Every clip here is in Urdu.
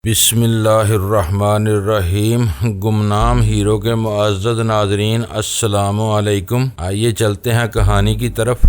بسم اللہ الرحمن الرحیم۔ گمنام ہیرو کے معزز ناظرین، السلام علیکم۔ آئیے چلتے ہیں کہانی کی طرف۔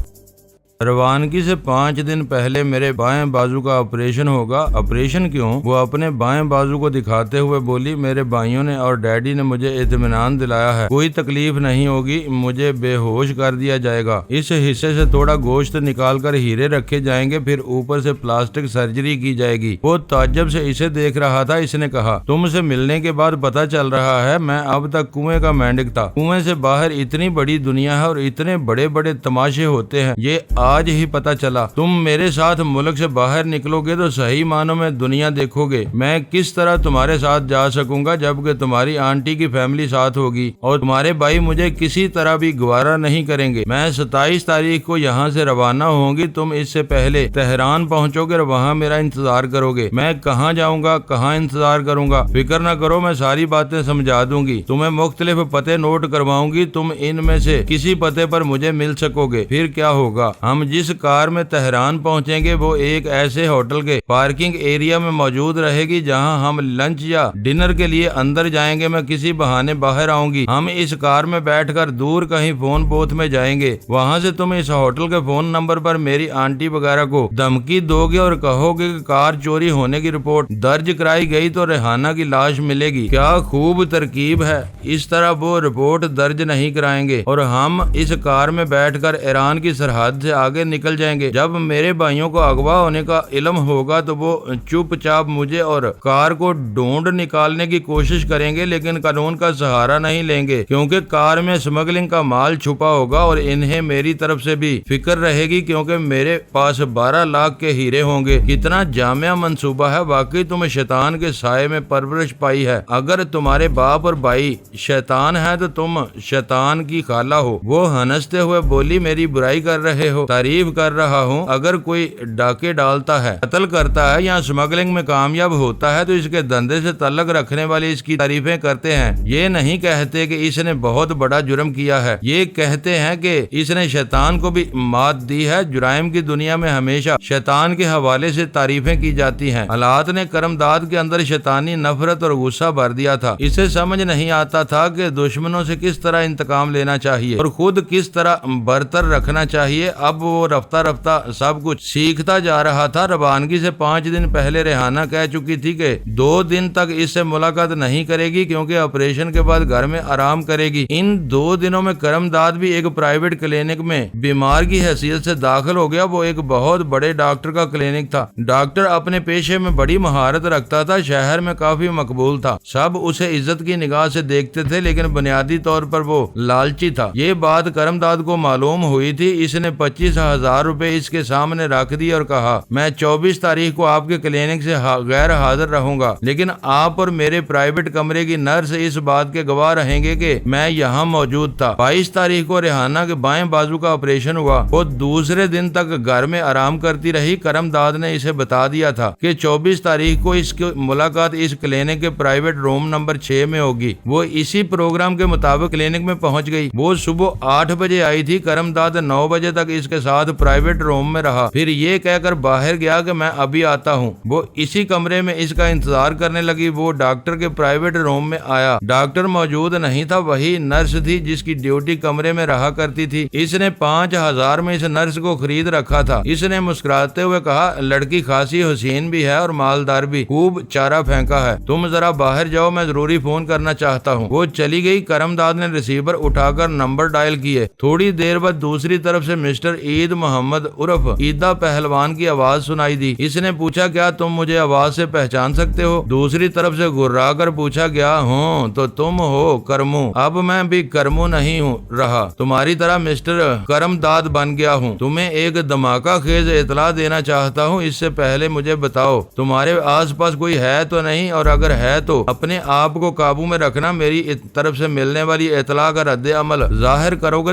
روانگی سے 5 دن پہلے میرے بائیں بازو کا آپریشن ہوگا۔ آپریشن کیوں؟ وہ اپنے بائیں بازو کو دکھاتے ہوئے بولی، میرے بھائیوں نے اور ڈیڈی نے مجھے اطمینان دلایا ہے، کوئی تکلیف نہیں ہوگی، مجھے بے ہوش کر دیا جائے گا، اس حصے سے تھوڑا گوشت نکال کر ہیرے رکھے جائیں گے، پھر اوپر سے پلاسٹک سرجری کی جائے گی۔ وہ تعجب سے اسے دیکھ رہا تھا۔ اس نے کہا، تم سے ملنے کے بعد پتا چل رہا ہے میں اب تک کنویں کا مینڈک تھا۔ کنویں سے باہر اتنی بڑی دنیا ہے اور اتنے بڑے بڑے تماشے ہوتے ہیں، یہ آج ہی پتا چلا۔ تم میرے ساتھ ملک سے باہر نکلو گے تو صحیح معنوں میں دنیا دیکھو گے۔ میں کس طرح تمہارے ساتھ جا سکوں گا جبکہ تمہاری آنٹی کی فیملی ساتھ ہوگی اور تمہارے بھائی مجھے کسی طرح بھی گوارا نہیں کریں گے۔ میں 27 تاریخ کو یہاں سے روانہ ہوں گی، تم اس سے پہلے تہران پہنچو گے اور وہاں میرا انتظار کرو گے۔ میں کہاں جاؤں گا، کہاں انتظار کروں گا، فکر نہ کرو، میں ساری باتیں سمجھا دوں گی۔ تمہیں مختلف پتے نوٹ کرواؤں گی، تم ان میں سے کسی پتے پر مجھے مل سکو گے۔ پھر کیا ہوگا؟ ہم جس کار میں تہران پہنچیں گے وہ ایک ایسے ہوٹل کے پارکنگ ایریا میں موجود رہے گی جہاں ہم لنچ یا ڈنر کے لیے اندر جائیں گے۔ میں کسی بہانے باہر آؤں گی، ہم اس کار میں بیٹھ کر دور کہیں فون بوتھ میں جائیں گے، وہاں سے تم اس ہوٹل کے فون نمبر پر میری آنٹی وغیرہ کو دھمکی دو گے اور کہو گے کہ کار چوری ہونے کی رپورٹ درج کرائی گئی تو ریحانہ کی لاش ملے گی۔ کیا خوب ترکیب ہے۔ اس طرح وہ رپورٹ درج نہیں کرائیں گے اور ہم اس کار میں بیٹھ کر ایران کی سرحد سے آگے نکل جائیں گے۔ جب میرے بھائیوں کو اغوا ہونے کا علم ہوگا تو وہ چپ چاپ مجھے اور کار کو ڈھونڈ نکالنے کی کوشش کریں گے، لیکن قانون کا سہارا نہیں لیں گے کیونکہ کار میں اسمگلنگ کا مال چھپا ہوگا اور انہیں میری طرف سے بھی فکر رہے گی کیونکہ میرے پاس 12 لاکھ کے ہیرے ہوں گے۔ کتنا جامع منصوبہ ہے، واقعی تم شیطان کے سائے میں پرورش پائی ہے۔ اگر تمہارے باپ اور بھائی شیطان ہے تو تم شیطان کی خالہ ہو۔ وہ ہنستے ہوئے بولی، میری برائی کر رہے ہو؟ تعریف کر رہا ہوں۔ اگر کوئی ڈاکے ڈالتا ہے، قتل کرتا ہے یا اسمگلنگ میں کامیاب ہوتا ہے تو اس کے دھندے سے تعلق رکھنے والے اس کی تعریفیں کرتے ہیں۔ یہ نہیں کہتے کہ اس نے بہت بڑا جرم کیا ہے، یہ کہتے ہیں کہ اس نے شیطان کو بھی مات دی ہے۔ جرائم کی دنیا میں ہمیشہ شیطان کے حوالے سے تعریفیں کی جاتی ہیں۔ حالات نے کرم داد کے اندر شیطانی نفرت اور غصہ بھر دیا تھا۔ اسے سمجھ نہیں آتا تھا کہ دشمنوں سے کس طرح انتقام لینا چاہیے اور خود کس طرح برتر رکھنا چاہیے۔ اب وہ رفتہ رفتہ سب کچھ سیکھتا جا رہا تھا۔ روانگی سے 5 دن پہلے ریحانہ کہہ چکی تھی کہ 2 دن تک اس سے ملاقات نہیں کرے گی کیونکہ آپریشن کے بعد گھر میں آرام کرے گی۔ ان 2 دنوں میں کرم داد بھی ایک پرائیویٹ کلینک میں بیمار کی حیثیت سے داخل ہو گیا۔ وہ ایک بہت بڑے ڈاکٹر کا کلینک تھا۔ ڈاکٹر اپنے پیشے میں بڑی مہارت رکھتا تھا، شہر میں کافی مقبول تھا، سب اسے عزت کی نگاہ سے دیکھتے تھے، لیکن بنیادی طور پر وہ لالچی تھا۔ یہ بات کرم داد کو معلوم ہوئی تھی۔ اس نے 25,000 روپے اس کے سامنے رکھ دی اور کہا، میں 24 تاریخ کو آپ کے کلینک سے غیر حاضر رہوں گا، لیکن آپ اور میرے پرائیویٹ کمرے کی نرس اس بات کے گواہ رہیں گے کہ میں یہاں موجود تھا۔ 22 تاریخ کو ریحانہ کے بائیں بازو کا آپریشن ہوا۔ وہ دوسرے دن تک گھر میں آرام کرتی رہی۔ کرم داد نے اسے بتا دیا تھا کہ 24 تاریخ کو اس کی ملاقات اس کلینک کے پرائیویٹ روم نمبر 6 میں ہوگی۔ وہ اسی پروگرام کے مطابق کلینک میں پہنچ گئی۔ وہ صبح 8 بجے آئی تھی۔ کرم داد 9 بجے تک اس کے ساتھ پرائیویٹ روم میں رہا، پھر یہ کہہ کر باہر گیا کہ میں ابھی آتا ہوں۔ وہ اسی کمرے میں اس کا انتظار کرنے لگی۔ وہ ڈاکٹر کے پرائیویٹ روم میں آیا، ڈاکٹر موجود نہیں تھا، وہی نرس تھی جس کی ڈیوٹی کمرے میں رہا کرتی تھی۔ اس نے 5,000 میں اس نرس کو خرید رکھا تھا۔ اس نے مسکراتے ہوئے کہا، لڑکی خاصی حسین بھی ہے اور مالدار بھی، خوب چارہ پھینکا ہے، تم ذرا باہر جاؤ، میں ضروری فون کرنا چاہتا ہوں۔ وہ چلی گئی۔ کرم داد نے ریسیور اٹھا کر نمبر ڈائل کیے۔ تھوڑی دیر بعد دوسری طرف سے مسٹر عید محمد عرف عیدہ پہلوان کی آواز سنائی دی۔ اس نے پوچھا، کیا تم مجھے آواز سے پہچان سکتے ہو؟ دوسری طرف سے گھرا کر پوچھا گیا، ہوں تو تم ہو کرمو؟ اب میں بھی کرمو نہیں ہوں رہا، تمہاری طرح مسٹر کرم داد بن گیا ہوں۔ تمہیں ایک دھماکہ خیز اطلاع دینا چاہتا ہوں۔ اس سے پہلے مجھے بتاؤ تمہارے آس پاس کوئی ہے تو نہیں، اور اگر ہے تو اپنے آپ کو قابو میں رکھنا۔ میری طرف سے ملنے والی اطلاع کا رد عمل ظاہر کرو گے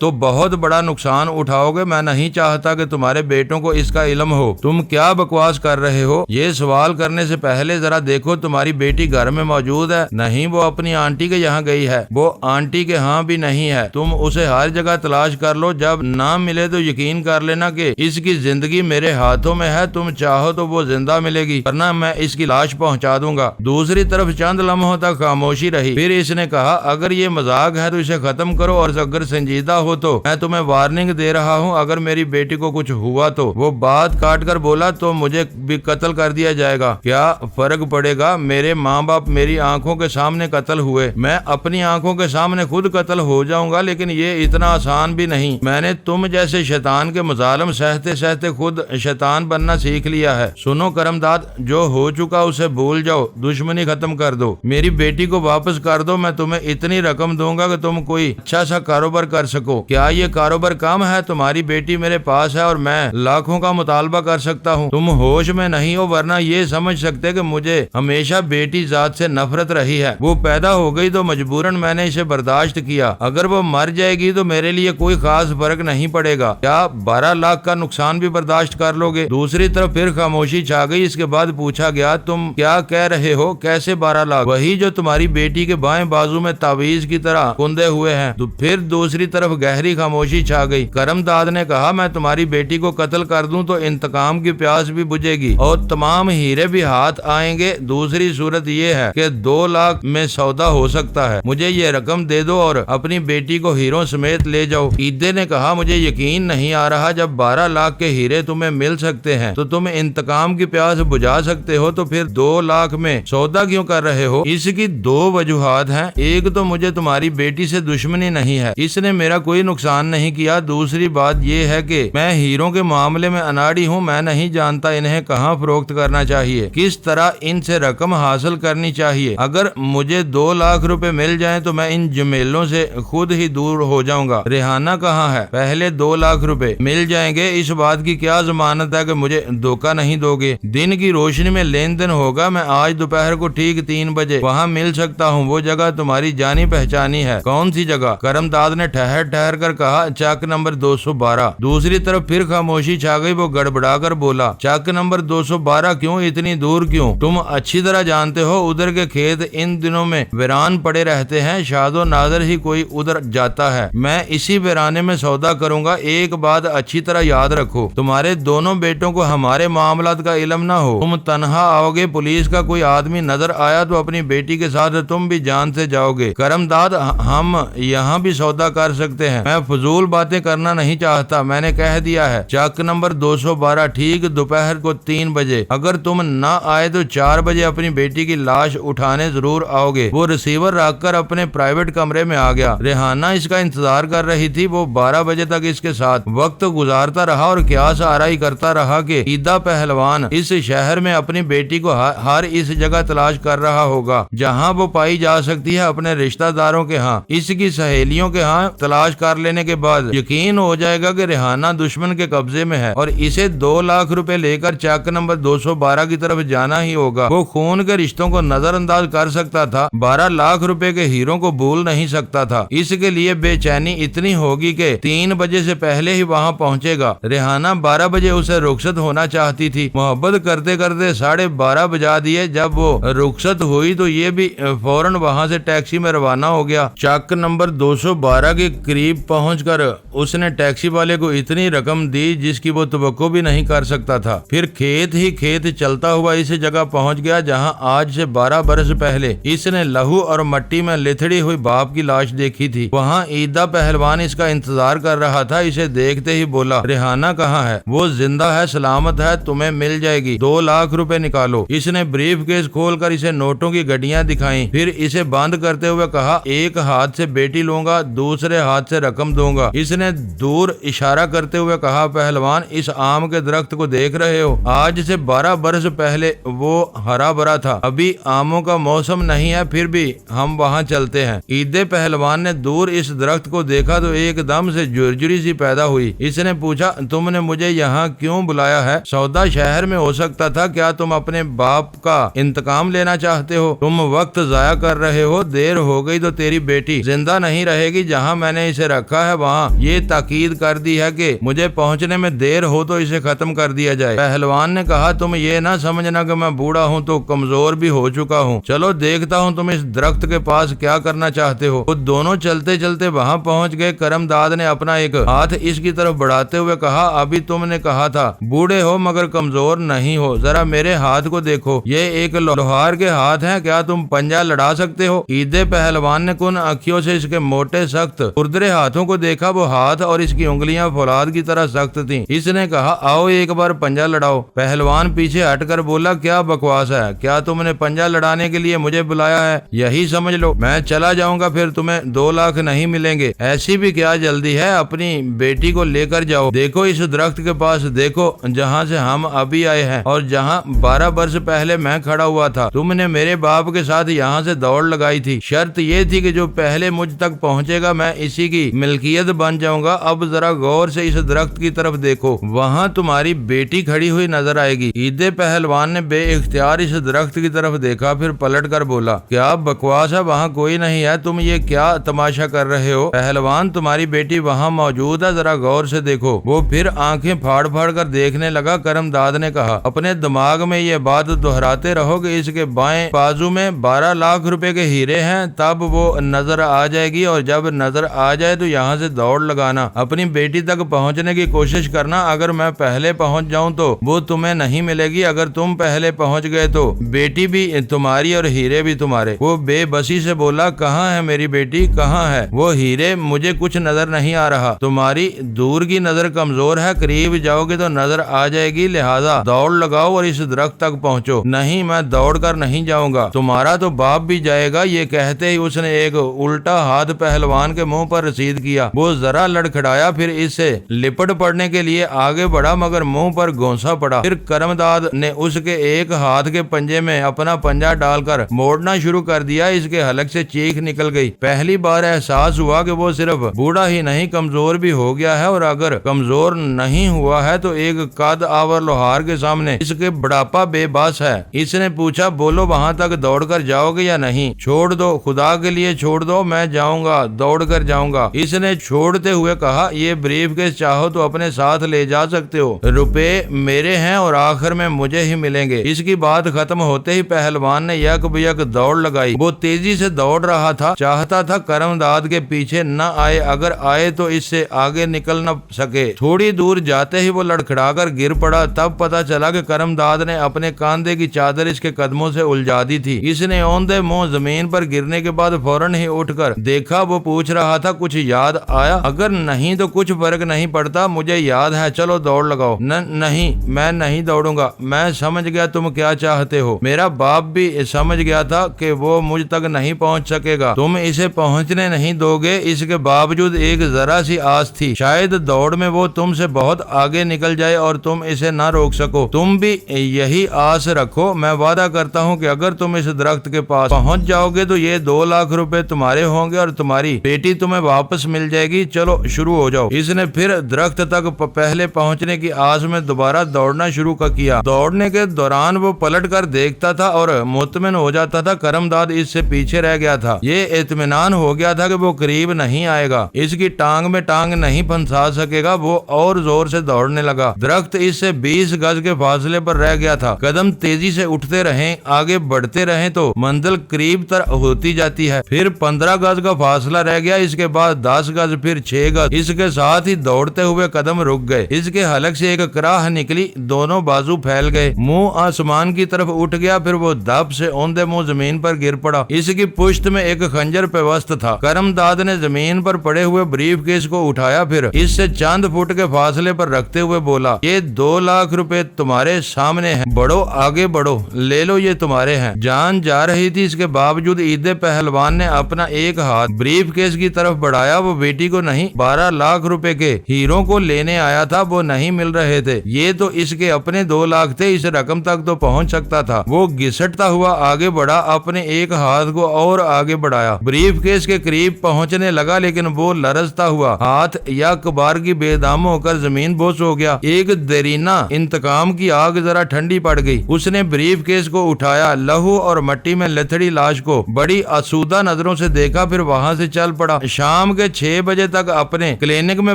تو بہت بڑا نقصان اٹھاؤ گے؟ میں نہیں چاہتا کہ تمہارے بیٹوں کو اس کا علم ہو۔ تم کیا بکواس کر رہے ہو؟ یہ سوال کرنے سے پہلے ذرا دیکھو تمہاری بیٹی گھر میں موجود ہے؟ نہیں، وہ اپنی آنٹی کے یہاں گئی ہے۔ وہ آنٹی کے ہاں بھی نہیں ہے۔ تم اسے ہر جگہ تلاش کر لو، جب نہ ملے تو یقین کر لینا کہ اس کی زندگی میرے ہاتھوں میں ہے۔ تم چاہو تو وہ زندہ ملے گی، ورنہ میں اس کی لاش پہنچا دوں گا۔ دوسری طرف چند لمحوں تک خاموشی رہی، پھر اس نے کہا اگر یہ مذاق ہے تو اسے ختم کرو، اور اگر سنجیدہ ہو تو میں تمہیں وارننگ دے رہا ہوں، اگر میری بیٹی کو کچھ ہوا تو۔ وہ بات کاٹ کر بولا تو مجھے بھی قتل کر دیا جائے گا، کیا فرق پڑے گا؟ میرے ماں باپ میری آنکھوں کے سامنے قتل ہوئے، میں اپنی آنکھوں کے سامنے خود قتل ہو جاؤں گا، لیکن یہ اتنا آسان بھی نہیں۔ میں نے تم جیسے شیطان کے مظالم سہتے سہتے خود شیطان بننا سیکھ لیا ہے۔ سنو کرم داد، جو ہو چکا اسے بھول جاؤ، دشمنی ختم کر دو، میری بیٹی کو واپس کر دو، میں تمہیں اتنی رقم دوں گا کہ تم کوئی اچھا سا کاروبار کر سکو۔ کیا یہ کاروبار کم ہے؟ تمہاری بیٹی میرے پاس ہے اور میں لاکھوں کا مطالبہ کر سکتا ہوں۔ تم ہوش میں نہیں ہو، ورنہ یہ سمجھ سکتے کہ مجھے ہمیشہ بیٹی ذات سے نفرت رہی ہے۔ وہ پیدا ہو گئی تو مجبوراً میں نے اسے برداشت کیا، اگر وہ مر جائے گی تو میرے لیے کوئی خاص فرق نہیں پڑے گا۔ کیا 12 لاکھ کا نقصان بھی برداشت کر لو گے؟ دوسری طرف پھر خاموشی چھا گئی۔ اس کے بعد پوچھا گیا تم کیا کہہ رہے ہو؟ کیسے 12 لاکھ؟ وہی جو تمہاری بیٹی کے بائیں بازو میں تعویذ کی طرح کندے ہوئے ہیں۔ تو پھر دوسری طرف گہری خاموشی چھا گئی۔ کرم داد نے کہا میں تمہاری بیٹی کو قتل کر دوں تو انتقام کی پیاس بھی بجھے گی اور تمام ہیرے بھی ہاتھ آئیں گے۔ دوسری صورت یہ ہے کہ 2 لاکھ میں سودا ہو سکتا ہے، مجھے یہ رقم دے دو اور اپنی بیٹی کو ہیروں سمیت لے جاؤ۔ عیدے نے کہا مجھے یقین نہیں آ رہا، جب 12 لاکھ کے ہیرے تمہیں مل سکتے ہیں تو تم انتقام کی پیاس بجھا سکتے ہو، تو پھر 2 لاکھ میں سودا کیوں کر رہے ہو؟ اس کی 2 وجوہات ہیں۔ ایک تو مجھے تمہاری بیٹی سے دشمنی نہیں ہے، اس نے میرا کوئی نقصان نہیں کیا۔ دوسری بات یہ ہے کہ میں ہیروں کے معاملے میں اناڑی ہوں، میں نہیں جانتا انہیں کہاں فروخت کرنا چاہیے، کس طرح ان سے رقم حاصل کرنی چاہیے۔ اگر مجھے 2 لاکھ روپے مل جائیں تو میں ان جمیلوں سے خود ہی دور ہو جاؤں گا۔ ریحانہ کہاں ہے؟ پہلے 2 لاکھ روپے مل جائیں گے، اس بات کی کیا ضمانت ہے کہ مجھے دھوکہ نہیں دو گے؟ دن کی روشنی میں لین دین ہوگا، میں آج دوپہر کو ٹھیک 3 بجے وہاں مل سکتا ہوں۔ وہ جگہ تمہاری جانی پہچانی ہے۔ کون سی جگہ؟ کرم داد نے ٹھہر کر کہا چک نمبر 212۔ دوسری طرف پھر خاموشی چھا گئی۔ وہ گڑبڑا کر بولا چک نمبر 212 کیوں؟ اتنی دور کیوں؟ تم اچھی طرح جانتے ہو ادھر کے کھیت ان دنوں میں ویران پڑے رہتے ہیں، شاد و نادر ہی کوئی ادھر جاتا ہے۔ میں اسی ویرانے میں سودا کروں گا۔ ایک بات اچھی طرح یاد رکھو، تمہارے دونوں بیٹوں کو ہمارے معاملات کا علم نہ ہو۔ تم تنہا آؤ گے، پولیس کا کوئی آدمی نظر آیا تو اپنی بیٹی کے ساتھ تم بھی جان سے جاؤ گے۔ کرم داد، ہم یہاں بھی سودا کر سکتے ہیں، میں فضول باتیں کرنا نہیں چاہتا، میں نے کہہ دیا ہے۔ چک نمبر 212 ٹھیک دوپہر کو 3 بجے۔ اگر تم نہ آئے تو 4 بجے اپنی بیٹی کی لاش اٹھانے ضرور آؤ گے۔ وہ ریسیور رکھ کر اپنے پرائیویٹ کمرے میں آ گیا۔ ریحانہ اس کا انتظار کر رہی تھی۔ وہ 12 بجے تک اس کے ساتھ وقت گزارتا رہا اور قیاس آرائی کرتا رہا کہ عیدہ پہلوان اس شہر میں اپنی بیٹی کو ہر اس جگہ تلاش کر رہا ہوگا جہاں وہ پائی جا سکتی ہے، اپنے رشتہ داروں کے ہاں، اس کی سہیلیوں کے ہاں۔ تلاش کر لینے کے بعد یقین ہو جائے گا کہ ریحانہ دشمن کے قبضے میں ہے اور اسے 2 لاکھ روپے لے کر چک نمبر 212 کی طرف جانا ہی ہوگا۔ وہ خون کے رشتوں کو نظر انداز کر سکتا تھا، 12 لاکھ روپے کے ہیروں کو بھول نہیں سکتا تھا۔ اس کے لیے بے چینی اتنی ہوگی کہ 3 بجے سے پہلے ہی وہاں پہنچے گا۔ ریحانہ 12 بجے اسے رخصت ہونا چاہتی تھی، محبت کرتے کرتے 12:30 بجا دیے۔ جب وہ رخصت ہوئی تو یہ بھی فوراً وہاں سے ٹیکسی میں روانہ ہو گیا۔ چک نمبر 212 کے قریب پہنچ کر اس نے ٹیکسی والے کو اتنی رقم دی جس کی وہ توقع بھی نہیں کر سکتا تھا۔ پھر کھیت ہی کھیت چلتا ہوا اس جگہ پہنچ گیا جہاں آج سے 12 برس پہلے اس نے لہو اور مٹی میں لتھڑی ہوئی باپ کی لاش دیکھی تھی۔ وہاں عیدہ پہلوان اس کا انتظار کر رہا تھا۔ اسے دیکھتے ہی بولا ریحانہ کہاں ہے؟ وہ زندہ ہے، سلامت ہے، تمہیں مل جائے گی، 2 لاکھ روپے نکالو۔ اس نے بریف کیس کھول کر اسے نوٹوں کی گڈیاں دکھائیں، پھر اسے بند کرتے ہوئے کہا ایک ہاتھ سے بیٹی لوں گا، دوسرے ہاتھ سے رقم دوں گا۔ اس نے دور اشارہ کرتے ہوئے کہا پہلوان، اس آم کے درخت کو دیکھ رہے ہو؟ آج سے 12 برس پہلے وہ ہرا بھرا تھا، ابھی آموں کا موسم نہیں ہے، پھر بھی ہم وہاں چلتے ہیں۔ عیدے پہلوان نے دور اس درخت کو دیکھا تو ایک دم سے جرجری سی پیدا ہوئی۔ اس نے پوچھا تم نے مجھے یہاں کیوں بلایا ہے؟ سودا شہر میں ہو سکتا تھا، کیا تم اپنے باپ کا انتقام لینا چاہتے ہو؟ تم وقت ضائع کر رہے ہو، دیر ہو گئی تو تیری بیٹی زندہ نہیں رہے گی، جہاں میں نے اسے رکھا ہے وہاں یہ تاکید کر دی ہے کہ مجھے پہنچنے میں دیر ہو تو اسے ختم کر دیا جائے۔ پہلوان نے کہا تم یہ نہ سمجھنا کہ میں بوڑھا ہوں تو کمزور بھی ہو چکا ہوں، چلو دیکھتا ہوں تم اس درخت کے پاس کیا کرنا چاہتے ہو۔ وہ دونوں چلتے چلتے وہاں پہنچ گئے۔ کرم داد نے اپنا ایک ہاتھ اس کی طرف بڑھاتے ہوئے کہا ابھی تم نے کہا تھا بوڑھے ہو مگر کمزور نہیں ہو، ذرا میرے ہاتھ کو دیکھو، یہ ایک لوہار کے ہاتھ ہیں، کیا تم پنجہ لڑا سکتے ہو؟ عید پہلوان نے کن آنکھوں سے اس کے موٹے سخت کردرے ہاتھوں کو دیکھا، وہ ہاتھ اور اس کی انگلیاں فولاد کی طرح سخت تھیں۔ اس نے کہا آؤ ایک بار پنجہ لڑاؤ۔ پہلوان پیچھے ہٹ کر بولا کیا بکواس ہے، کیا تم نے پنجہ لڑانے کے لیے مجھے بلایا ہے؟ یہی سمجھ لو میں چلا جاؤں گا پھر تمہیں 2 لاکھ نہیں ملیں گے۔ ایسی بھی کیا جلدی ہے، اپنی بیٹی کو لے کر جاؤ، دیکھو اس درخت کے پاس دیکھو جہاں سے ہم ابھی آئے ہیں اور جہاں 12 برس پہلے میں کھڑا ہوا تھا، تم نے میرے باپ کے ساتھ یہاں سے دوڑ لگائی تھی، شرط یہ تھی کہ جو پہلے مجھ تک پہنچے گا میں اسی کی ملکیت بن جاؤں گا۔ اب ذرا غور سے اس درخت کی طرف دیکھو، وہاں تمہاری بیٹی کھڑی ہوئی نظر آئے گی۔ عید پہلوان نے بے اختیار اس درخت کی طرف دیکھا، پھر پلٹ کر بولا کیا بکواس ہے، وہاں کوئی نہیں ہے، تم یہ کیا تماشا کر رہے ہو؟ پہلوان تمہاری بیٹی وہاں موجود ہے، ذرا غور سے دیکھو۔ وہ پھر آنکھیں پھاڑ پھاڑ کر دیکھنے لگا۔ کرم داد نے کہا اپنے دماغ میں یہ بات دہراتے رہو کہ اس کے بائیں بازو میں 12 لاکھ روپے کے ہیرے ہیں، تب وہ نظر آ جائے گی اور جب نظر آ جائے تو یہاں سے دوڑ لگانا، اپنی بیٹی تک پہنچنے کی کوشش کرنا۔ اگر میں پہلے پہنچ جاؤں تو وہ تمہیں نہیں ملے گی، اگر تم پہلے پہنچ گئے تو بیٹی بھی تمہاری اور ہیرے بھی تمہارے۔ وہ بے بسی سے بولا کہاں ہے میری بیٹی، کہاں ہے وہ ہیرے؟ مجھے کچھ نظر نہیں آ رہا، تمہاری دور کی نظر کمزور ہے، قریب جاؤ گے تو نظر آ جائے گی، لہذا دوڑ لگاؤ اور اس درخت تک پہنچو۔ نہیں میں دوڑ کر نہیں جاؤں گا، تمہارا تو باپ بھی جائے گا۔ یہ کہتے ہی اس نے ایک الٹا ہاتھ پہلوان کے منہ پر رسید کیا۔ وہ ذرا لڑکھڑایا، پھر اس سے لپٹ پڑنے کے لیے آگے بڑھا مگر منہ پر گونسا پڑا۔ پھر کرم داد نے اس کے ایک ہاتھ کے پنجے میں اپنا پنجہ ڈال کر موڑنا شروع کر دیا، اس کے حلق سے چیخ نکل گئی۔ پہلی بار احساس ہوا کہ وہ صرف بوڑھا ہی نہیں کمزور بھی ہو گیا ہے، اور اگر کمزور نہیں ہوا ہے تو ایک قد آور لوہار کے سامنے اس کے بڑھاپا بے باس ہے۔ اس نے پوچھا بولو وہاں تک دوڑ کر جاؤ گے یا نہیں؟ چھوڑ دو، خدا کے لیے چھوڑ دو، میں جاؤں گا، دوڑ کر جاؤں گا۔ اس نے چھوڑتے ہوئے کہا یہ بریف کیس چاہو تو اپنے ساتھ لے جا سکتے ہو، روپے میرے ہیں اور آخر میں مجھے ہی ملیں گے۔ اس کی بات ختم ہوتے ہی پہلوان نے یک بیک دوڑ لگائی۔ وہ تیزی سے دوڑ رہا تھا، چاہتا تھا کرم داد کے پیچھے نہ آئے، اگر آئے تو اس سے آگے نکل نہ سکے۔ تھوڑی دور جاتے ہی وہ لڑکھڑا کر گر پڑا، تب پتا چلا کہ کرم داد نے اپنے کاندھے کی چادر اس کے قدموں سے الجھا دی تھی۔ اس نے اوندے منہ زمین پر گرنے کے بعد فوراً ہی اٹھ کر دیکھا، وہ پوچھ رہا تھا کچھ یاد آیا؟ اگر نہیں تو کچھ فرق نہیں پڑتا، مجھے یاد ہے، چلو دوڑ لگاؤ۔ نہیں میں نہیں دوڑوں گا، میں سمجھ گیا تم کیا چاہتے ہو، میرا باپ بھی سمجھ گیا تھا کہ وہ مجھ تک نہیں پہنچ سکے گا، تم اسے پہنچنے نہیں دو گے۔ اس کے باوجود ایک ذرا سی آس تھی، شاید دوڑ میں وہ تم سے بہت آگے نکل جائے اور تم اسے نہ روک سکو۔ تم بھی یہی آس رکھو، میں وعدہ کرتا ہوں کہ اگر تم اس درخت کے پاس پہنچ جاؤ گے تو یہ 2 لاکھ روپے تمہارے ہوں گے اور تمہاری بیٹی تمہیں واپس مل جائے گی۔ چلو شروع ہو جاؤ۔ اس نے پھر درخت تک پہلے پہنچنے کی آس میں دوبارہ دوڑنا شروع کیا۔ دوڑنے کے دوران وہ پلٹ کر دیکھتا تھا اور مطمئن ہو جاتا تھا کرم داد اس سے پیچھے رہ گیا تھا۔ یہ اطمینان ہو گیا تھا کہ وہ قریب نہیں آئے گا، اس کی ٹانگ میں ٹانگ نہیں پھنسا سکے گا۔ وہ اور زور سے دوڑنے لگا۔ درخت اس سے 20 گز کے فاصلے پر رہ گیا تھا۔ قدم تیزی سے اٹھتے رہیں، آگے بڑھتے رہیں تو منزل قریب تر ہوتی جاتی ہے۔ پھر 15 گز کا فاصلہ رہ گیا، اس کے بعد 10 گز، پھر 6 گز۔ اس کے ساتھ ہی دوڑتے ہوئے قدم رک گئے۔ اس کے حلق سے ایک کراہ نکلی، دونوں بازو پھیل گئے، منہ آسمان کی طرف اٹھ گیا، پھر وہ دب سے اوندے منہ زمین پر گر پڑا۔ اس کی پشت میں ایک خنجر پیوست تھا۔ کرم داد نے زمین پر پڑے ہوئے بریف کیس کو اٹھایا، پھر اس سے چند فٹ کے فاصلے پر رکھتے ہوئے بولا یہ 2 لاکھ روپے تمہارے سامنے ہیں، بڑھو آگے بڑھو، لے لو، یہ تمہارے ہیں۔ جان جا رہی تھی، اس کے باوجود عید پہلوان نے اپنا ایک ہاتھ بریف کیس کی طرف بڑھایا۔ وہ بیٹی کو نہیں 12 لاکھ روپے کے ہیروں کو لینے آیا تھا، وہ نہیں مل رہے تھے، یہ تو اس کے اپنے 2 لاکھ تھے، اس رقم تک تو پہنچ سکتا تھا۔ وہ گھسٹتا ہوا آگے بڑھا، اپنے ایک ہاتھ کو اور آگے بڑھایا، بریف کیس کے قریب پہنچنے لگا، لیکن وہ لرزتا ہوا ہاتھ یا کبار کی بے دام ہو کر زمین بوس ہو گیا۔ ایک دیرینہ انتقام کی آگ ذرا ٹھنڈی پڑ گئی۔ اس نے بریف کیس کو اٹھایا، لہو اور مٹی میں لتھڑی لاش کو بڑی آسودہ نظروں سے دیکھا، پھر وہاں سے چل پڑا۔ شام کے 6 بجے تک اپنے کلینک کلینک میں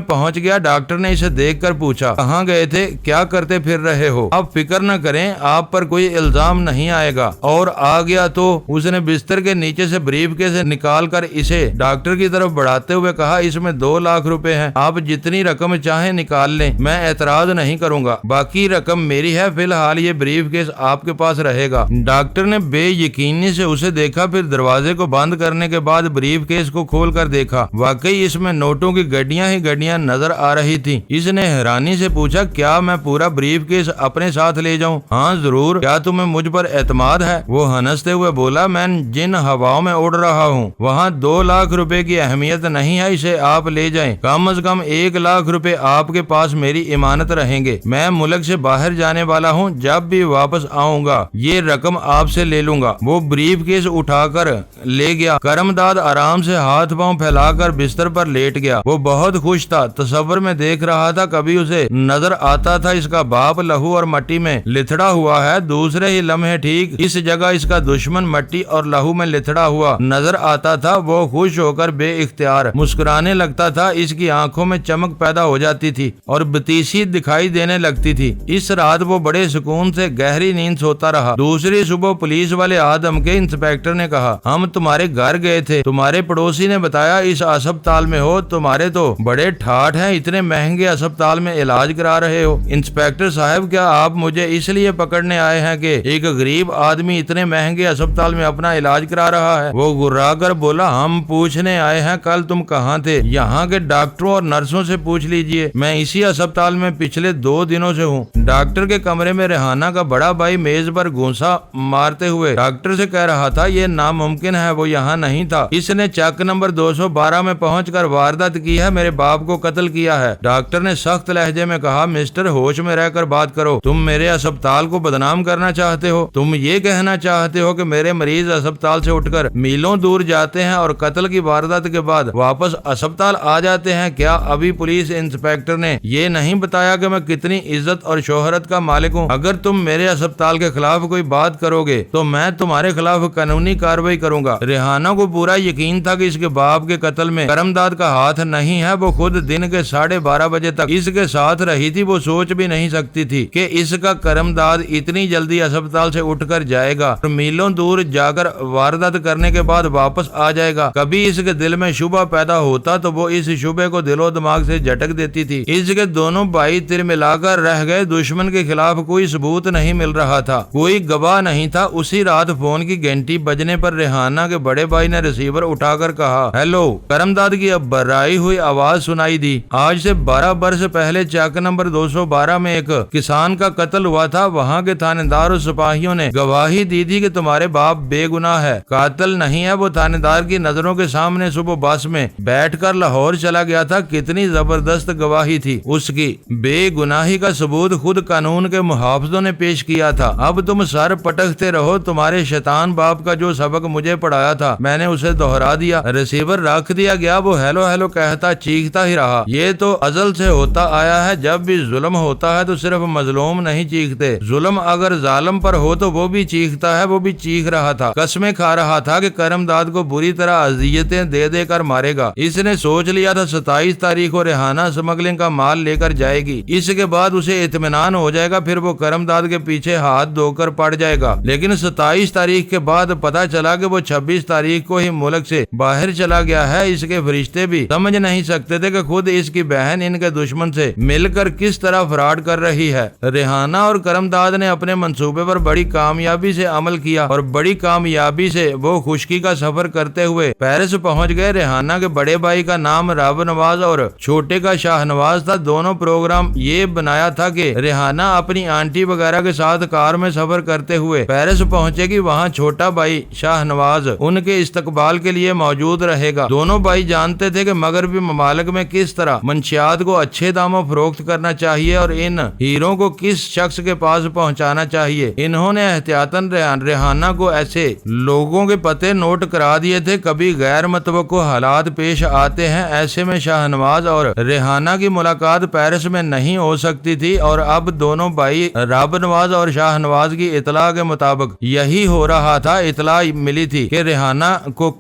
پہنچ گیا۔ ڈاکٹر نے اسے دیکھ کر پوچھا کہاں گئے تھے، کیا کرتے پھر رہے ہو؟ آپ فکر نہ کریں، آپ پر کوئی الزام نہیں آئے گا، اور آ گیا تو اس نے بستر کے نیچے سے بریف کیس نکال کر اسے ڈاکٹر کی طرف بڑھاتے ہوئے کہا اس میں 2 لاکھ روپے ہیں، آپ جتنی رقم چاہیں نکال لیں، میں اعتراض نہیں کروں گا، باقی رقم میری ہے، فی الحال یہ بریف کیس آپ کے پاس رہے گا۔ ڈاکٹر نے بے یقینی سے اسے دیکھا، پھر دروازے کو بند کرنے کے بعد بریف کیس کو کھول کر دیکھا، واقعی اس میں نوٹوں کی گڈیاں ہی گڈیاں نظر آ رہی تھی۔ اس نے حیرانی سے پوچھا کیا میں پورا بریف کیس اپنے ساتھ لے جاؤں؟ ہاں ضرور، کیا تمہیں مجھ پر اعتماد ہے؟ وہ ہنستے ہوئے بولا میں جن ہواؤں میں اڑ رہا ہوں وہاں 2 لاکھ روپے کی اہمیت نہیں ہے، اسے آپ لے جائیں، کم از کم 1 لاکھ روپے آپ کے پاس میری امانت رہیں گے، میں ملک سے باہر جانے والا ہوں، جب بھی واپس آؤں گا یہ رقم آپ سے لے لوں گا۔ وہ بریف کیس اٹھا کر لے گیا۔ کرمداد آرام سے ہاتھ پاؤں پھیلا کر بستر پر لیٹ گیا۔ وہ بہت خوش تھا، تصور میں دیکھ رہا تھا کبھی اسے نظر آتا تھا اس کا باپ لہو اور مٹی میں لتھڑا ہوا ہے، دوسرے ہی لمحے ٹھیک اس جگہ اس کا دشمن مٹی اور لہو میں لتھڑا ہوا نظر آتا تھا۔ وہ خوش ہو کر بے اختیار مسکرانے لگتا تھا، اس کی آنکھوں میں چمک پیدا ہو جاتی تھی اور بتیسی دکھائی دینے لگتی تھی۔ اس رات وہ بڑے سکون سے گہری نیند سوتا رہا۔ دوسری صبح پولیس والے آدم کے انسپیکٹر نے کہا ہم تمہارے گھر گئے تھے، تمہارے پڑوسی نے بتایا اس اسپتال میں ہو، تمہارے تو بڑے ٹھاٹ ہیں، اتنے مہنگے اسپتال میں علاج کرا رہے ہو۔ انسپیکٹر صاحب کیا آپ مجھے اس لیے پکڑنے آئے ہیں کہ ایک غریب آدمی اتنے مہنگے اسپتال میں اپنا علاج کرا رہا ہے؟ وہ گرا کر بولا ہم پوچھنے آئے ہیں کل تم کہاں تھے، یہاں کے ڈاکٹروں اور نرسوں سے پوچھ لیجئے، میں اسی اسپتال میں پچھلے 2 دنوں سے ہوں۔ ڈاکٹر کے کمرے میں ریحانہ کا بڑا بھائی میز پر گھونسا مارتے ہوئے ڈاکٹر سے کہہ رہا تھا یہ ناممکن ہے، وہ یہاں نہیں تھا، اس نے چک نمبر 212 میں پہنچ کر واردات کی ہے، میرے باپ کو قتل کیا ہے۔ ڈاکٹر نے سخت لہجے میں کہا مسٹر ہوش میں رہ کر بات کرو، تم میرے اسپتال کو بدنام کرنا چاہتے ہو، تم یہ کہنا چاہتے ہو کہ میرے مریض اسپتال سے اٹھ کر میلوں دور جاتے ہیں اور قتل کی واردات کے بعد واپس اسپتال آ جاتے ہیں؟ کیا ابھی پولیس انسپیکٹر نے یہ نہیں بتایا کہ میں کتنی عزت اور شہرت کا مالک ہوں؟ اگر تم میرے اسپتال کے خلاف کوئی بات کرو گے تو میں تمہارے خلاف قانونی کارروائی کروں گا۔ ریحانہ کو پورا یقین تھا کہ اس کے باپ کے قتل میں کرمداد کا ہاتھ نہیں ہے، وہ خود دن کے 12:30 بجے تک اس کے ساتھ رہی تھی، وہ سوچ بھی نہیں سکتی تھی کہ اس کا کرمداد اتنی جلدی اسپتال سے اٹھ کر جائے گا اور میلوں دور جا کر واردات کرنے کے بعد واپس آ جائے گا۔ کبھی اس کے دل میں شبہ پیدا ہوتا تو وہ اس شبے کو دل و دماغ سے جھٹک دیتی تھی۔ اس کے دونوں بھائی تل ملا کر رہ گئے، دشمن کے خلاف کوئی ثبوت نہیں مل رہا تھا، کوئی گواہ نہیں تھا۔ اسی رات فون کی گھنٹی بجنے پر ریحانہ کے بڑے بھائی نے ریسیور اٹھا کر کہا ہیلو، کرمداد کی اب برائی ہوئی آواز سنائی دی۔ آج سے 12 برس پہلے چک نمبر 212 میں ایک کسان کا قتل ہوا تھا، وہاں کے تھانے دار اور سپاہیوں نے گواہی دی تھی کہ تمہارے باپ بے گناہ ہے، قاتل نہیں ہے۔ وہ تھانے دار کی نظروں کے سامنے صبح بس میں بیٹھ کر لاہور چلا گیا تھا، کتنی زبردست گواہی تھی، اس کی بے گناہی کا ثبوت خود قانون کے محافظوں نے پیش کیا تھا۔ اب تم سر پٹکتے رہو، تمہارے شیطان باپ کا جو سبق مجھے پڑھایا تھا میں نے اسے دہرا دیا۔ ریسیور رکھ دیا گیا، وہ ہیلو ہیلو کہتا چیختا ہی رہا۔ یہ تو ازل سے ہوتا آیا ہے، جب بھی ظلم ہوتا ہے تو صرف مظلوم نہیں چیختے، ظلم اگر ظالم پر ہو تو وہ بھی چیختا ہے۔ وہ بھی چیخ رہا تھا، قسمیں کھا رہا تھا کہ کرمداد کو بری طرح اذیتیں دے دے کر مارے گا۔ اس نے سوچ لیا تھا 27 تاریخ کو ریحانہ اسمگلنگ کا مال لے کر جائے گی، اس کے بعد اسے اطمینان ہو جائے گا، پھر وہ کرمداد کے پیچھے ہاتھ دھو کر پڑ جائے گا۔ لیکن 27 تاریخ کے بعد پتا چلا کہ وہ 26 تاریخ کو ہی ملک سے باہر چلا گیا ہے۔ اس کے فرشتے بھی سمجھ نہیں سکتے تھے کہ خود اس کی بہن ان کے دشمن سے مل کر کس طرح فراڈ کر رہی ہے۔ ریحانہ اور کرمداد نے اپنے منصوبے پر بڑی کامیابی سے عمل کیا اور بڑی کامیابی سے وہ خشکی کا سفر کرتے ہوئے پیرس پہنچ گئے۔ ریحانہ کے بڑے بھائی کا نام رب نواز اور چھوٹے کا شاہ نواز تھا۔ دونوں پروگرام یہ بنایا تھا کہ ریحانہ اپنی آنٹی وغیرہ کے ساتھ کار میں سفر کرتے ہوئے پیرس پہنچے گی، وہاں چھوٹا بھائی شاہ نواز ان کے استقبال کے لیے موجود رہے گا۔ دونوں بھائی جانتے تھے کہ مغربی ممالک میں کس طرح منشیات کو اچھے داموں فروخت کرنا چاہیے اور ان ہیروں کو کس شخص کے پاس پہنچانا چاہیے۔ انہوں نے احتیاطاً ریحانہ کو ایسے لوگوں کے پتے نوٹ کرا دیے تھے، کبھی غیر متوقع حالات پیش آتے ہیں، ایسے میں شاہ نواز اور ریحانہ کی ملاقات پیرس میں نہیں ہو سکتی تھی، اور اب دونوں بھائی رب نواز اور شاہ نواز کی اطلاع کے مطابق یہی ہو رہا تھا۔ اطلاع ملی تھی کہ ریحانہ کو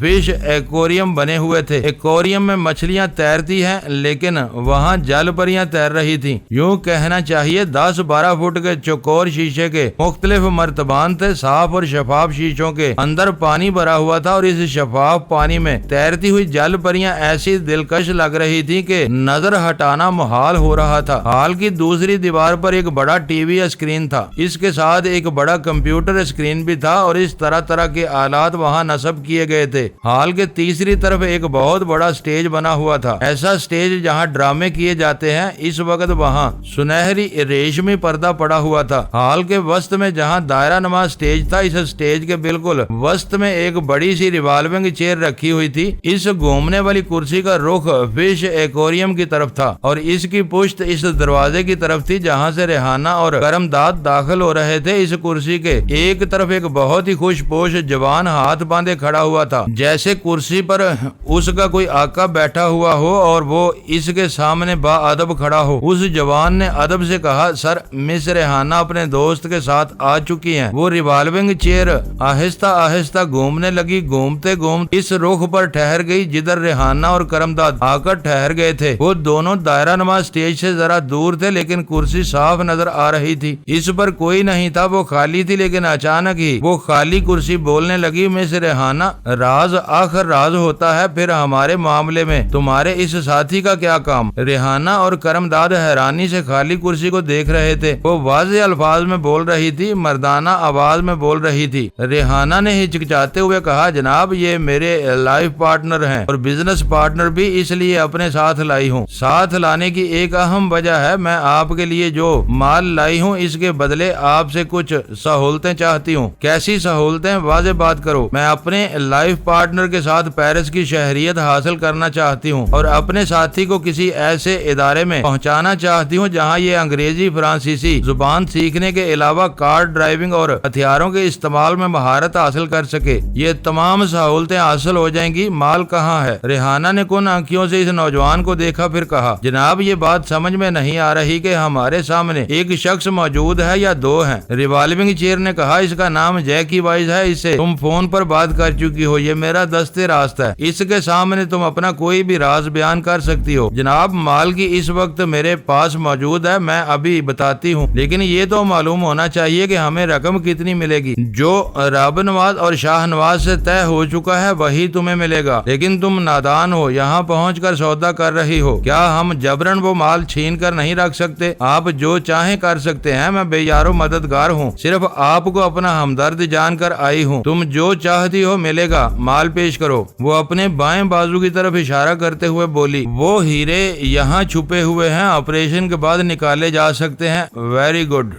فش ایکوریم بنے ہوئے تھے۔ ایکوریم میں مچھلیاں تیرتی ہیں لیکن وہاں جل پریاں تیر رہی تھیں۔ یوں کہنا چاہیے 10-12 فٹ کے چوکور شیشے کے مختلف مرتبان تھے۔ صاف اور شفاف شیشوں کے اندر پانی بھرا ہوا تھا اور اس شفاف پانی میں تیرتی ہوئی جل پریاں ایسی دلکش لگ رہی تھی کہ نظر ہٹانا محال ہو رہا تھا۔ ہال کی دوسری دیوار پر ایک بڑا ٹی وی اسکرین تھا، اس کے ساتھ ایک بڑا کمپیوٹر اسکرین بھی تھا اور اس طرح کے آلات وہاں نصب کیے گئے تھے۔ ہال کے تیسری طرف ایک بہت بڑا سٹیج بنا ہوا تھا، ایسا سٹیج جہاں ڈرامے کیے جاتے ہیں۔ اس وقت وہاں سنہری ریشمی پردہ پڑا ہوا تھا۔ ہال کے وسط میں جہاں دائرہ نما سٹیج تھا، اس سٹیج کے بالکل وسط میں ایک بڑی سی ریوالونگ چیئر رکھی ہوئی تھی۔ اس گھومنے والی کرسی کا رخ فش ایکوریم کی طرف تھا اور اس کی پشت اس دروازے کی طرف تھی جہاں سے ریحانہ اور کرمداد داخل ہو رہے تھے۔ اس کرسی کے ایک طرف ایک بہت ہی خوش پوش جوان ہاتھ باندھے کھڑا ہوا تھا، جیسے کرسی پر اس کا کوئی آقا بیٹھا ہوا ہو اور وہ اس کے سامنے با ادب کھڑا ہو۔ اس جوان نے ادب سے کہا، سر، مس ریحانہ اپنے دوست کے ساتھ آ چکی ہیں۔ وہ ریوالونگ چیئر آہستہ آہستہ گھومنے لگی، گھومتے گھومتے اس رخ پر ٹھہر گئی جدھر ریحانہ اور کرمداد آ کر ٹھہر گئے تھے۔ وہ دونوں دائرہ نما سٹیج سے ذرا دور تھے لیکن کرسی صاف نظر آ رہی تھی، اس پر کوئی نہیں تھا، وہ خالی تھی۔ لیکن اچانک ہی وہ خالی کرسی بولنے لگی، مس ریحانہ، راز آخر راز ہوتا ہے، پھر ہمارے معاملے میں تمہارے اس ساتھی کا کیا کام؟ ریحانہ اور کرمداد حیرانی سے خالی کرسی کو دیکھ رہے تھے۔ وہ واضح الفاظ میں بول رہی تھی، مردانہ آواز میں بول رہی تھی۔ ریحانہ نے ہچکچاتے ہوئے کہا، جناب، یہ میرے لائف پارٹنر ہیں اور بزنس پارٹنر بھی، اس لیے اپنے ساتھ لائی ہوں۔ ساتھ لانے کی ایک اہم وجہ ہے، میں آپ کے لیے جو مال لائی ہوں اس کے بدلے آپ سے کچھ سہولتیں چاہتی ہوں۔ کیسی سہولتیں؟ واضح بات کرو۔ میں اپنے لائف پارٹنر کے ساتھ پیرس کی شہریت حاصل کرنا چاہتی ہوں اور اپنے ساتھی کو کسی ایسے ادارے میں پہنچانا چاہتی ہوں جہاں یہ انگریزی فرانسیسی زبان سیکھنے کے علاوہ کار ڈرائیونگ اور ہتھیاروں کے استعمال میں مہارت حاصل کر سکے۔ یہ تمام سہولتیں حاصل ہو جائیں گی۔ مال کہاں ہے؟ ریحانہ نے کن آنکھیوں سے اس نوجوان کو دیکھا، پھر کہا، جناب، یہ بات سمجھ میں نہیں آ رہی کہ ہمارے سامنے ایک شخص موجود ہے یا دو ہیں؟ ریوالونگ چیئر نے کہا، اس کا نام جیکی وائز ہے، اس سے تم فون پر بات کر چکی ہو، یہ میرا دست راست ہے، اس کے سامنے تم اپنا کوئی بھی راز بیان کر سکتی ہو۔ جناب، مال کی اس وقت میرے پاس موجود ہے، میں ابھی بتاتی ہوں، لیکن یہ تو معلوم ہونا چاہیے کہ ہمیں رقم کتنی ملے گی۔ جو راب نواز اور شاہ نواز سے طے ہو چکا ہے وہی تمہیں ملے گا، لیکن تم نادان ہو، یہاں پہنچ کر سودا کر رہی ہو۔ کیا ہم جبرن وہ مال چھین کر نہیں رکھ سکتے؟ آپ جو چاہیں کر سکتے ہیں، میں بے یارو مددگار ہوں، صرف آپ کو اپنا ہمدرد جان کر آئی ہوں۔ تم جو چاہتی ہو ملے گا، مال پیش کرو۔ وہ اپنے بائیں بازو کی طرف اشارہ کرتے ہوئے بولی، وہ ہیرے یہاں چھپے ہوئے ہیں، آپریشن کے بعد نکالے جا سکتے ہیں۔ Very good,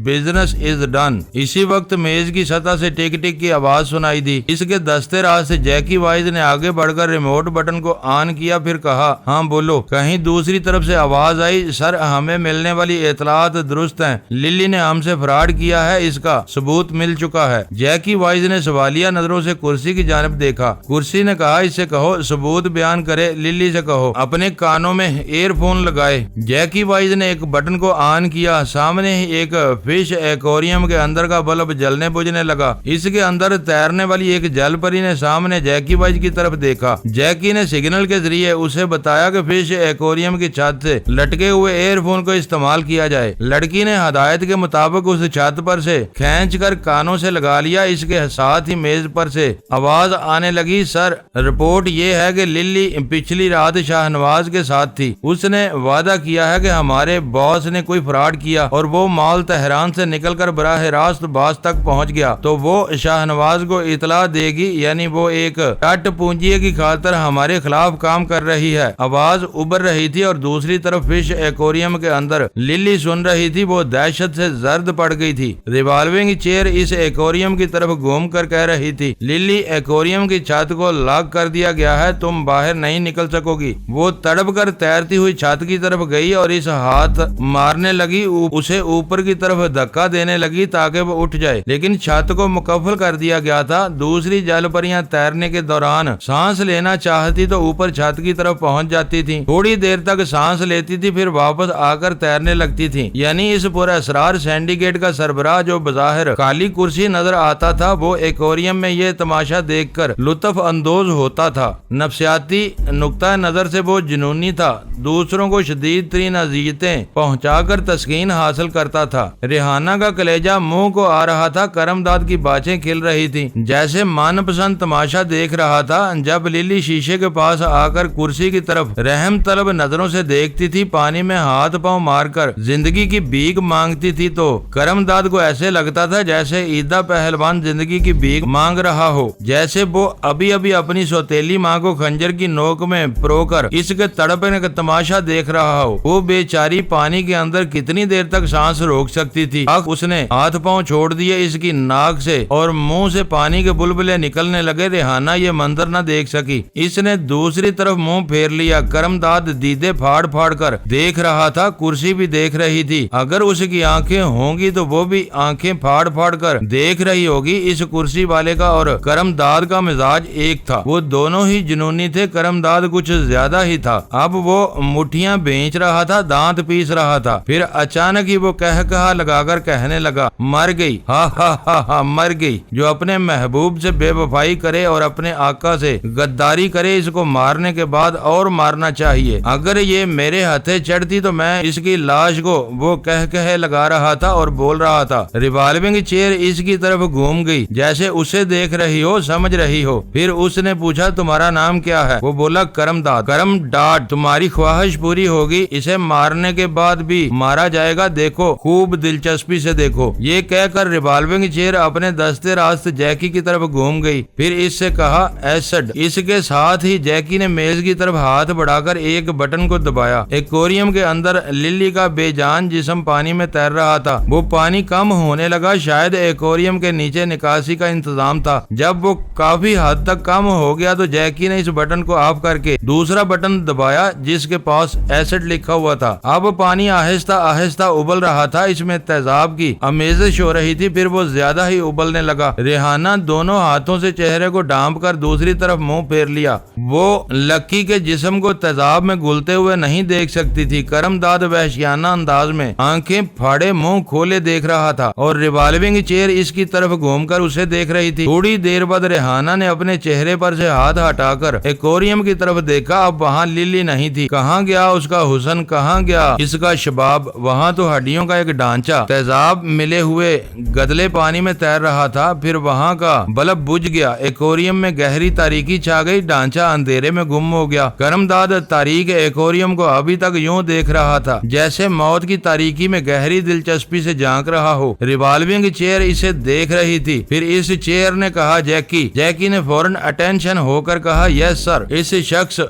business is done. اسی وقت میز کی سطح سے ٹک ٹک کی آواز سنائی دی۔ اس کے دستے راز سے جیکی وائز نے آگے بڑھ کر ریموٹ بٹن کو آن کیا، پھر کہا، ہاں بولو۔ کہیں دوسری طرف سے آواز آئی، سر، ہمیں ملنے والی اطلاعات درست ہیں، للی نے ہم سے فراڈ کیا ہے، اس کا ثبوت مل چکا ہے۔ جیکی وائز نے سوالیہ نظروں سے کرسی کی جانب دیکھا۔ کرسی نے کہا، اس سے کہو ثبوت بیان کرے، للی سے کہو اپنے کانوں میں ایئر فون لگائے۔ جیکی وائز نے ایک بٹن کو آن کیا، سامنے ہی ایک فش ایکوریم کے اندر کا بلب جلنے بجھنے لگا۔ اس کے اندر تیرنے والی ایک جل پری نے سامنے جیکی وائز کی طرف دیکھا۔ جیکی نے سگنل کے ذریعے اسے بتایا کہ فش ایکوریم کی چھت سے لٹکے ہوئے ایئر فون کو استعمال کیا جائے۔ لڑکی نے ہدایت کے مطابق اس چھت پر سے کھینچ کر کانوں سے لگا لیا۔ اس کے ساتھ ہی میز پر سے آواز آنے لگی، سر، رپورٹ یہ ہے کہ للی پچھلی رات شاہ نواز کے ساتھ تھی۔ اس نے وعدہ کیا ہے کہ ہمارے باس نے کوئی فراڈ کیا اور وہ مال تہران سے نکل کر براہ راست باس تک پہنچ گیا تو وہ شاہ نواز کو اطلاع دے گی، یعنی وہ ایک ٹٹ پونجیے کی خاطر ہمارے خلاف کام کر رہی ہے۔ آواز ابھر رہی تھی اور دوسری طرف فش ایکوریم کے اندر للی سن رہی تھی۔ وہ دہشت سے زرد پڑ گئی تھی۔ ریوالونگ چیئر اس ایکوریم کی طرف گھوم کر کہہ رہی تھی، للی، ایکوریم کی چھت کو لاک کر دیا گیا ہے، تم باہر نہیں نکل سکو گی۔ وہ تڑپ کر تیرتی ہوئی چھت کی طرف گئی اور اس ہاتھ مارنے لگی، اسے اوپر کی طرف دھکا دینے لگی تاکہ وہ اٹھ جائے، لیکن چھت کو مقفل کر دیا گیا تھا۔ دوسری جل پریاں تیرنے کے دوران سانس لینا چاہتی تو اوپر چھت کی طرف پہنچ جاتی تھی، تھوڑی دیر تک سانس لیتی تھی، پھر واپس آ کر تیرنے لگتی تھی۔ یعنی اس پر اسرار سینڈیکیٹ کا سربراہ جو بظاہر خالی کرسی نظر آتا تھا، وہ ایکوریم میں یہ تماشا دیکھ کر لطف اندوز ہوتا تھا۔ نفسیاتی نقطہ نظر سے وہ جنونی تھا، دوسروں کو شدید ترین اذیتیں پہنچا کر تسکین حاصل کرتا تھا۔ ریحانہ کا کلیجہ منہ کو آ رہا تھا، کرم داد کی باچیں کھل رہی تھیں، جیسے من پسند تماشا دیکھ رہا تھا۔ جب للی شیشے کے پاس آ کر کرسی کی طرف رحم طلب نظروں سے دیکھتی تھی، پانی میں ہاتھ پاؤں مار کر زندگی کی بھیک مانگتی تھی، تو کرم داد کو ایسے لگتا تھا جیسے عیدہ پہلوان زندگی کی بھیک مانگ رہا ہو، جیسے وہ ابھی ابھی اپنی سوتیلی ماں کو خنجر کی نوک میں پرو کر اس کے تڑپنے کا تماشا دیکھ رہا ہو۔ وہ بیچاری پانی کے اندر کتنی دیر تک سانس روک سکتی تھی؟ اس نے ہاتھ پاؤں چھوڑ دیے، اس کی ناک سے اور منہ سے پانی کے بلبلے نکلنے لگے۔ ریحانہ یہ منظر نہ دیکھ سکی، اس نے دوسری طرف منہ پھیر لیا۔ کرم داد دیدے پھاڑ پھاڑ کر دیکھ رہا تھا، کرسی بھی دیکھ رہی تھی۔ اگر اس کی آنکھیں ہوں گی تو وہ بھی آنکھیں پھاڑ پھاڑ کر دیکھ رہی ہوگی۔ اس کرسی والے کا اور کرم داد کا مزاج ایک تھا، وہ دونوں ہی جنونی تھے، کرم داد کچھ زیادہ ہی تھا۔ اب وہ مٹھیاں بھینچ رہا تھا، دانت پیس رہا تھا، پھر اچانک ہی وہ کہا لگا کر کہنے لگا، مر گئی، ہا ہا ہا ہا، مر گئی۔ جو اپنے محبوب سے بے وفائی کرے اور اپنے آقا سے غداری کرے، اس کو مارنے کے بعد اور مارنا چاہیے۔ اگر یہ میرے ہتھے چڑھتی تو میں اس کی لاش کو، وہ کہہ لگا رہا تھا اور بول رہا تھا۔ ریوالونگ چیئر اس کی طرف گھوم گئی، جیسے اسے دیکھ رہی ہو، سمجھ رہی ہو۔ پھر اس نے پوچھا، تمہارا نام کیا ہے؟ وہ بولا، کرم داد۔ کرم ڈاڈ، تمہاری خواہش پوری ہوگی، اسے مارنے کے بعد بھی مارا جائے گا، دیکھو، خوب دلچسپی سے دیکھو۔ یہ کہہ کر ریوالونگ چیئر اپنے دستے راست جیکی کی طرف گھوم گئی، پھر اس سے کہا، ایسڈ۔ اس کے ساتھ ہی جیکی نے میز کی طرف ہاتھ بڑھا کر ایک بٹن کو دبایا۔ ایکویریم کے اندر للی کا بے جان جسم پانی میں تیر رہا تھا، وہ پانی کم ہونے لگا، شاید ایکویریم کے نیچے نکاسی کا انتظام تھا۔ جب وہ کافی حد تک کم ہو گیا تو جیکی نے اس بٹن کو آف کر کے دوسرا بٹن دبایا جس کے پاس ایسڈ لکھا ہوا تھا۔ اب پانی آہستہ آہستہ ابل رہا تھا، اس میں تیزاب کی آمیزش ہو رہی تھی، پھر وہ زیادہ ہی ابلنے لگا۔ ریحانہ دونوں ہاتھوں سے چہرے کو ڈھانپ کر دوسری طرف منہ پھیر لیا، وہ لکی کے جسم کو تیزاب میں گلتے ہوئے نہیں دیکھ سکتی تھی۔ کرم داد وحشیانہ انداز میں آنکھیں پھاڑے منہ کھولے دیکھ رہا تھا اور ریوالونگ چیئر اس کی طرف گھوم کر اسے دیکھ رہی تھی۔ تھوڑی دیر بعد ریحانہ نے اپنے چہرے پر سے ہاتھ ہٹا کر ایکویریم کی طرف دیکھا، اب وہاں للی نہیں تھی۔ کہاں گیا اس کا حسن، کہاں گیا اس کا شباب؟ وہاں تو ہڈیوں کا ایک ڈھانچہ تیزاب ملے ہوئے گدلے پانی میں تیر رہا تھا، پھر وہاں کا بلب بجھ گیا، ایکویریم میں گہری تاریکی چھا گئی، ڈھانچہ اندھیرے میں گم ہو گیا۔ کرم داد تاریک ایکویریم کو ابھی تک یوں دیکھ رہا تھا جیسے موت کی تاریکی میں گہری دلچسپی سے جھانک رہا ہو۔ ریوالونگ چیئر اسے دیکھ رہی تھی، پھر اس چیئر نے کہا، جیکی۔ جیکی نے فوراً اٹینشن ہو کر کہا، یس سر۔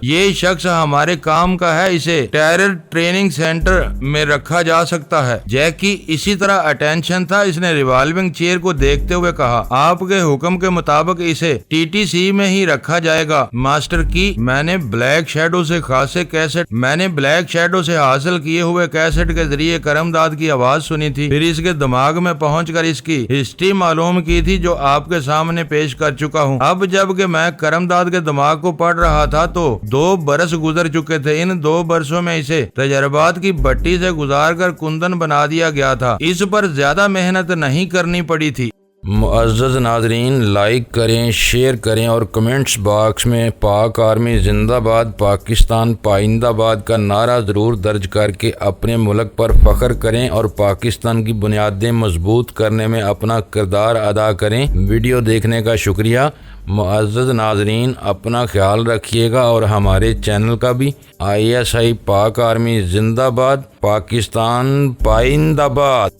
یہ شخص ہمارے کام کا ہے، اسے ٹیرر ٹریننگ سینٹر میں رکھا جا سکتا ہے۔ جیکی اسی طرح اٹینشن تھا، اس نے ریوالونگ چیئر کو دیکھتے ہوئے کہا، آپ کے حکم کے مطابق اسے TTC میں ہی رکھا جائے گا ماسٹر کی۔ میں نے بلیک شیڈو سے حاصل کیے ہوئے کیسٹ کے ذریعے کرم داد کی آواز سنی تھی، پھر اس کے دماغ میں پہنچ کر اس کی ہسٹری معلوم کی تھی جو آپ کے سامنے پیش کر چکا ہوں۔ اب جب کہ میں کرم داد کے دماغ کو پڑھ رہا تھا تو 2 برس گزر چکے تھے، ان 2 برسوں میں اسے تجربات کی بٹی سے گزار کر کندن بنا دیا گیا تھا، اس پر زیادہ محنت نہیں کرنی پڑی تھی۔ معزز ناظرین، لائک کریں، شیئر کریں اور کمنٹس باکس میں پاک آرمی زندہ باد، پاکستان پائندہ باد کا نعرہ ضرور درج کر کے اپنے ملک پر فخر کریں اور پاکستان کی بنیادیں مضبوط کرنے میں اپنا کردار ادا کریں۔ ویڈیو دیکھنے کا شکریہ۔ معزز ناظرین، اپنا خیال رکھیے گا اور ہمارے چینل کا بھی۔ ISI پاک آرمی زندہ باد، پاکستان پائندہ باد۔